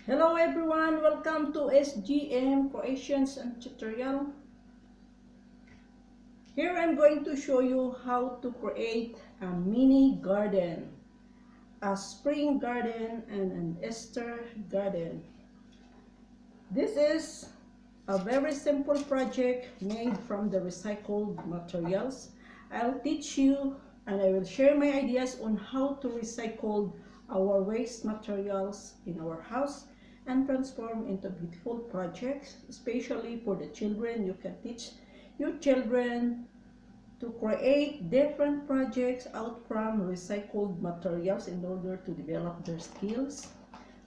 Hello everyone, welcome to S.G.M Creations and Tutorial. Here I'm going to show you how to create a mini garden, a spring garden and an Easter garden. This is a very simple project made from the recycled materials. I'll teach you and I will share my ideas on how to recycle our waste materials in our house and transform into beautiful projects, especially for the children. You can teach your children to create different projects out from recycled materials in order to develop their skills.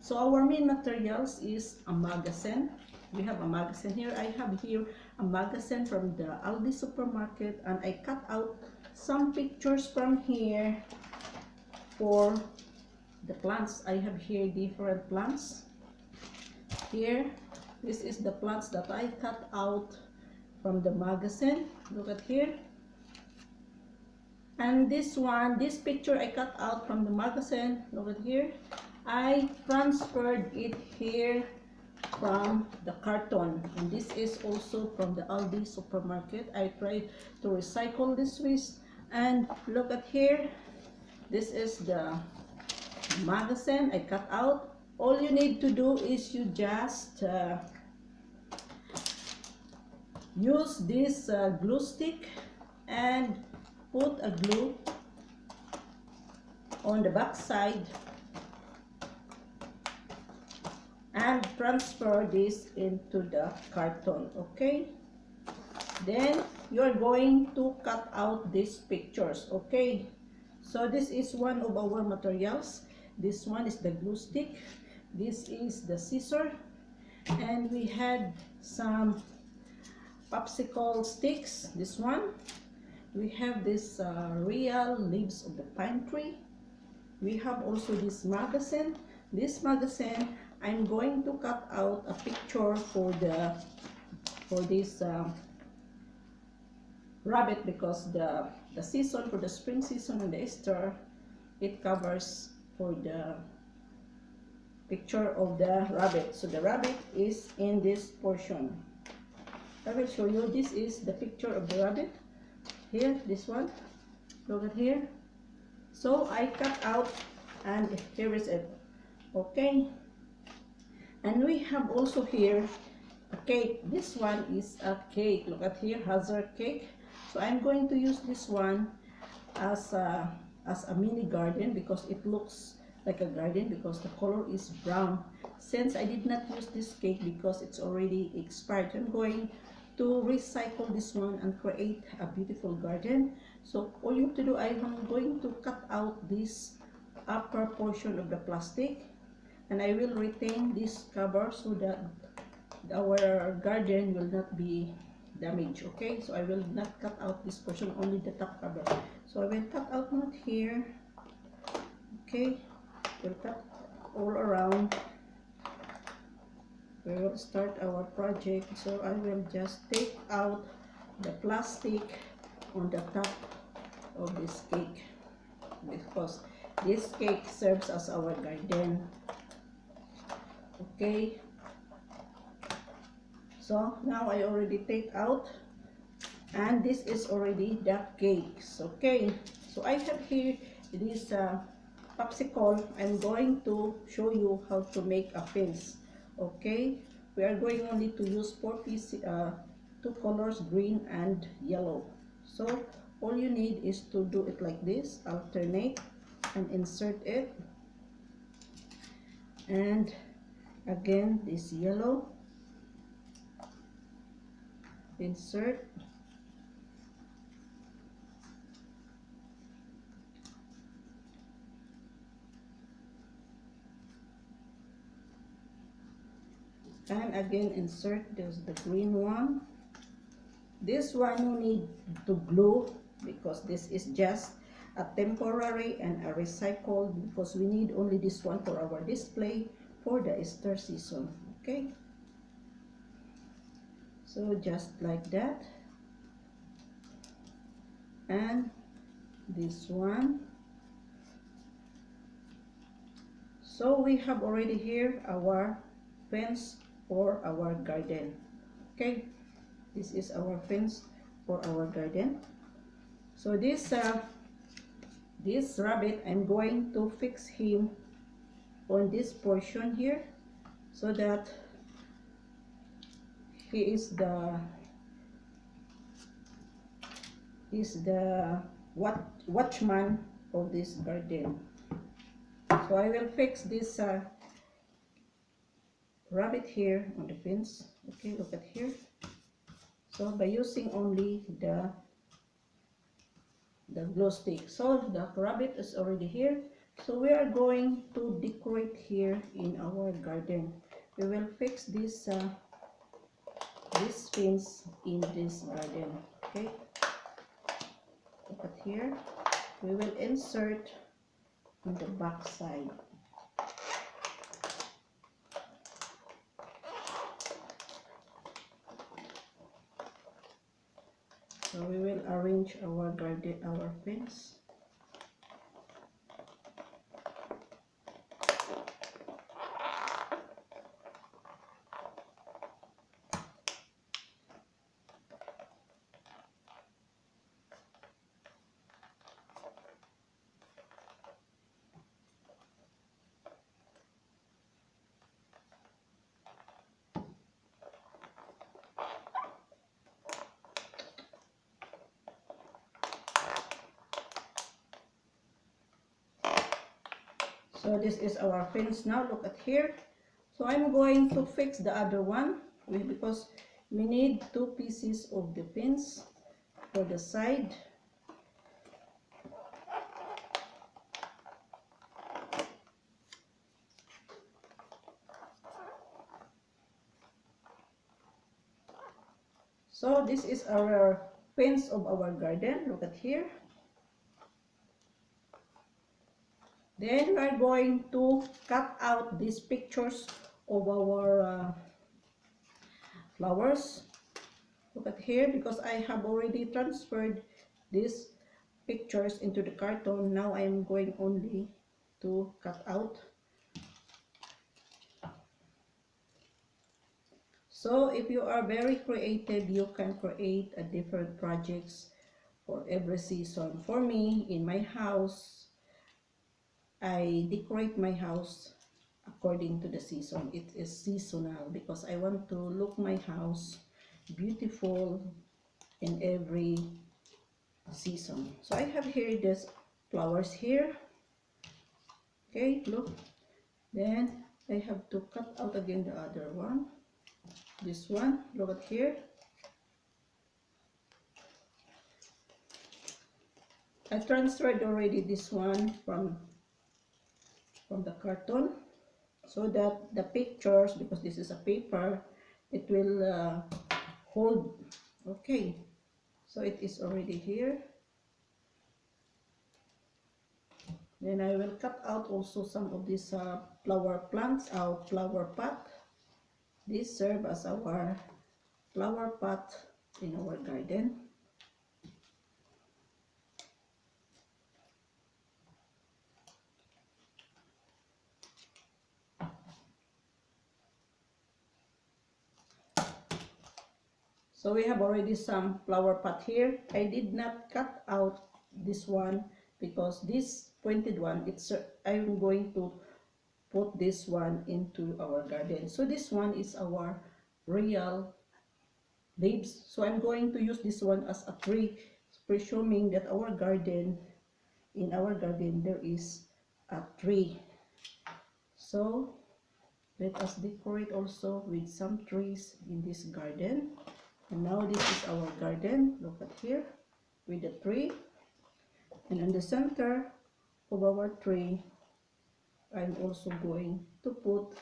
So our main materials is a magazine. We have a magazine here. I have here a magazine from the Aldi supermarket, and I cut out some pictures from here for the plants. I have here different plants. Here, this is the plants that I cut out from the magazine. Look at here. And this picture I cut out from the magazine. Look at here. I transferred it here from the carton, and this is also from the Aldi supermarket. I tried to recycle this waste, and look at here. This is the magazine I cut out. All you need to do is you just use this glue stick and put a glue on the back side and transfer this into the carton. Okay, then you're going to cut out these pictures. Okay, so this is one of our materials. This one is the glue stick, this is the scissor, and we had some popsicle sticks. This one, we have this real leaves of the pine tree. We have also this magazine. This magazine, I'm going to cut out a picture for this rabbit, because the season for the spring season and the Easter, it covers for the picture of the rabbit. So the rabbit is in this portion. I will show you. This is the picture of the rabbit. Here, this one. Look at here. So I cut out, and here is it. Okay. And we have also here a cake. This one is a cake. Look at here, hazard cake. So I'm going to use this one as a mini garden, because it looks like a garden because the color is brown. Since I did not use this cake because it's already expired, I'm going to recycle this one and create a beautiful garden. So all you have to do, I am going to cut out this upper portion of the plastic, and I will retain this cover so that our garden will not be damaged. Okay, so I will not cut out this portion, only the top cover. So I will cut out not here. Okay, we'll cut all around. We will start our project. So I will just take out the plastic on the top of this cake, because this cake serves as our garden. Okay, so now I already take out, and this is already the cakes. Okay, so I have here this popsicle. I'm going to show you how to make a fence. Okay, we are going only to use two colors, green and yellow. So all you need is to do it like this, alternate and insert it, and again this yellow, insert, and again insert. There's the green one. This one you need to glue, because this is just a temporary and a recycled, because we need only this one for our display for the Easter season. Okay, so just like that, and this one. So we have already here our fence for our garden. Okay, this is our fence for our garden. So this rabbit, I'm going to fix him on this portion here, so that he is the watchman of this garden. So I will fix this rabbit here on the fence. Okay, look at here. So by using only the glow stick. So the rabbit is already here. So we are going to decorate here in our garden. We will fix this fence in this garden. Okay, look at here. We will insert on the back side. So we will arrange our garden, our fence. So this is our fence now. Look at here. So I'm going to fix the other one because we need 2 pieces of the fence for the side. So this is our fence of our garden. Look at here. Then we are going to cut out these pictures of our flowers. Look at here, because I have already transferred these pictures into the carton. Now I am going only to cut out. So if you are very creative, you can create a different projects for every season. For me, in my house, I decorate my house according to the season. It is seasonal because I want to look my house beautiful in every season. So I have here this flowers here. Okay, look. Then I have to cut out again the other one. This one, look at here. I transferred already this one from the carton, so that the pictures, because this is a paper, it will hold. Okay, so it is already here. Then I will cut out also some of these flower plants, our flower pot. This serve as our flower pot in our garden. So we have already some flower pot here. I did not cut out this one because this pointed one, I'm going to put this one into our garden. So this one is our real leaves. So I'm going to use this one as a tree, presuming that in our garden there is a tree. So let us decorate also with some trees in this garden. And now this is our garden. Look at here with the tree. And in the center of our tree, I'm also going to put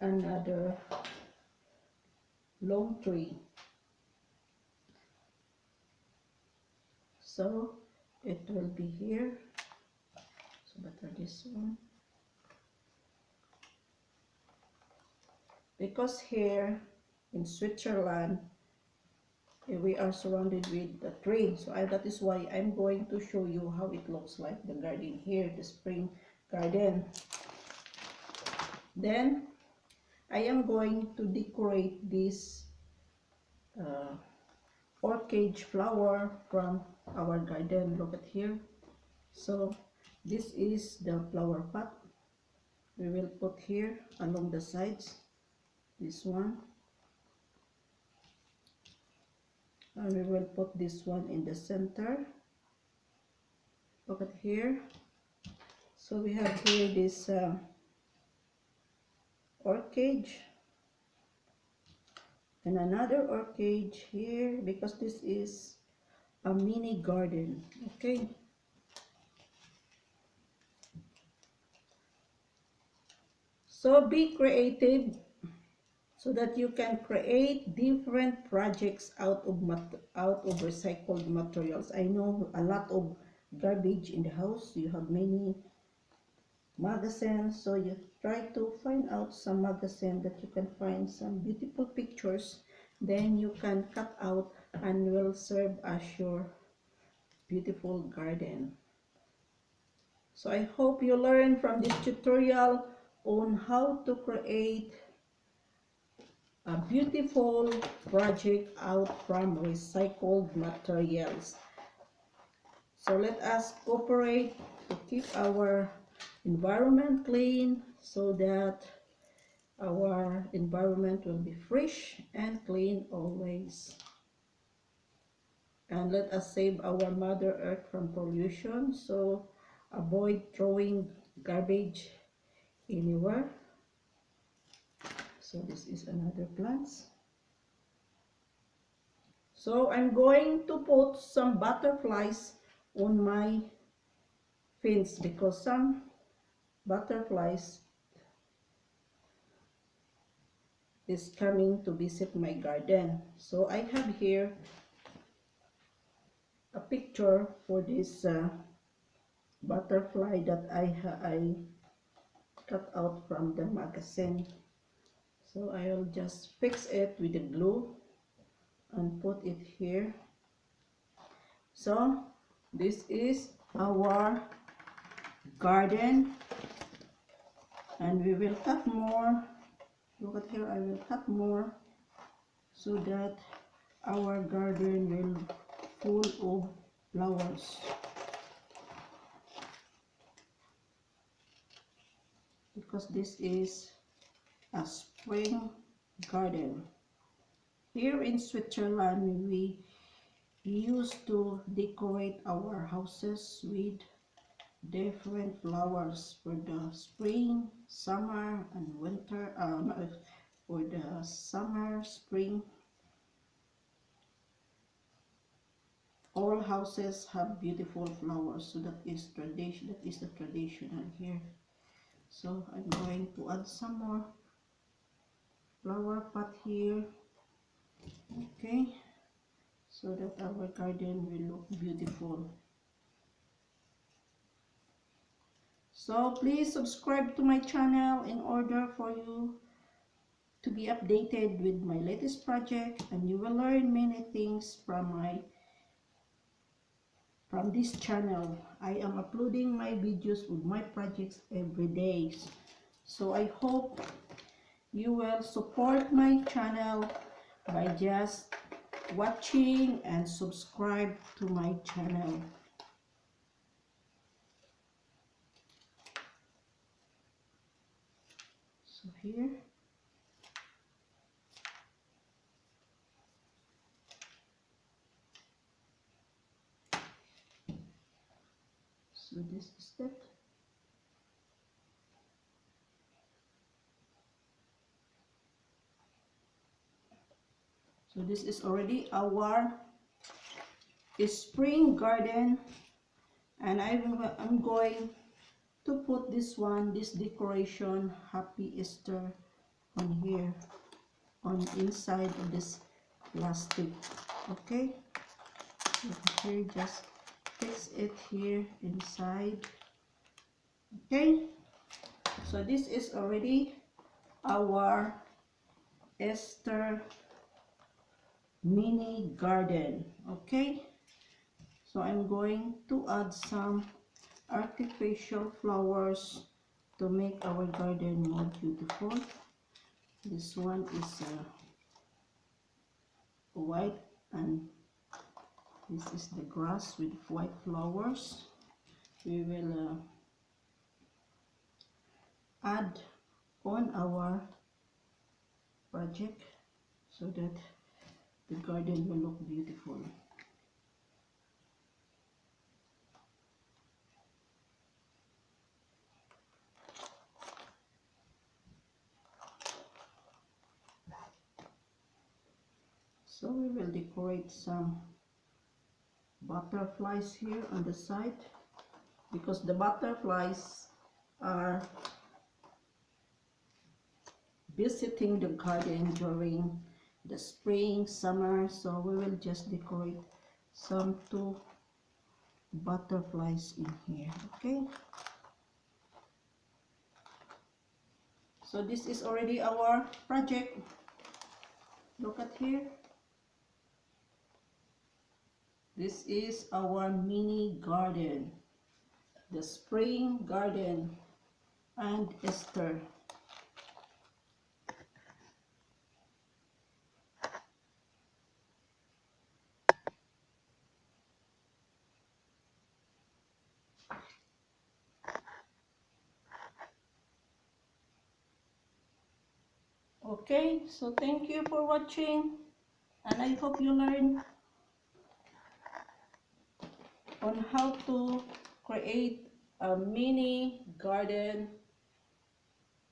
another long tree. So it will be here. So better this one. Because here in Switzerland, we are surrounded with the tree. So that is why I'm going to show you how it looks like the garden here, the spring garden. Then I am going to decorate this uh, orchid flower from our garden. Look at here. So this is the flower pot. We will put here along the sides, this one, and we will put this one in the center. Look at here. So we have here this orchid and another orchid here, because this is a mini garden. Okay, so be creative so that you can create different projects out of recycled materials. I know a lot of garbage in the house. You have many magazines, so you try to find out some magazine that you can find some beautiful pictures, then you can cut out and will serve as your beautiful garden. So I hope you learn from this tutorial on how to create a beautiful project out from recycled materials. So let us cooperate to keep our environment clean so that our environment will be fresh and clean always. And let us save our Mother Earth from pollution, so avoid throwing garbage anywhere. So this is another plant. So I'm going to put some butterflies on my fence because some butterflies is coming to visit my garden. So I have here a picture for this butterfly that I cut out from the magazine. So I'll just fix it with the glue and put it here. So this is our garden, and we will cut more. Look at here, I will cut more so that our garden will full of flowers. Because this is a spring garden. Here in Switzerland, we used to decorate our houses with different flowers for the spring, summer, and winter. For the summer, spring, all houses have beautiful flowers. So that is tradition. That is the traditional here. So I'm going to add some more flower pot here. Okay, so that our garden will look beautiful. So please subscribe to my channel in order for you to be updated with my latest project, and you will learn many things from this channel. I am uploading my videos with my projects every day. So I hope you will support my channel by just watching and subscribe to my channel. So here, so this is that. So this is already our spring garden, and I'm going to put this decoration, Happy Easter, on here, on inside of this plastic. Okay, so here, just fix it here inside. Okay, so this is already our Easter mini garden. Okay, so I'm going to add some artificial flowers to make our garden more beautiful. This one is white, and this is the grass with white flowers. We will add on our project so that the garden will look beautiful. So we will decorate some butterflies here on the side, because the butterflies are visiting the garden during the spring, summer. So we will just decorate some 2 butterflies in here. Okay, so this is already our project. Look at here. This is our mini garden, the spring garden and Easter. Okay, so thank you for watching, and I hope you learn on how to create a mini garden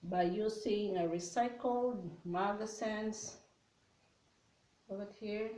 by using a recycled magazines. Look at here.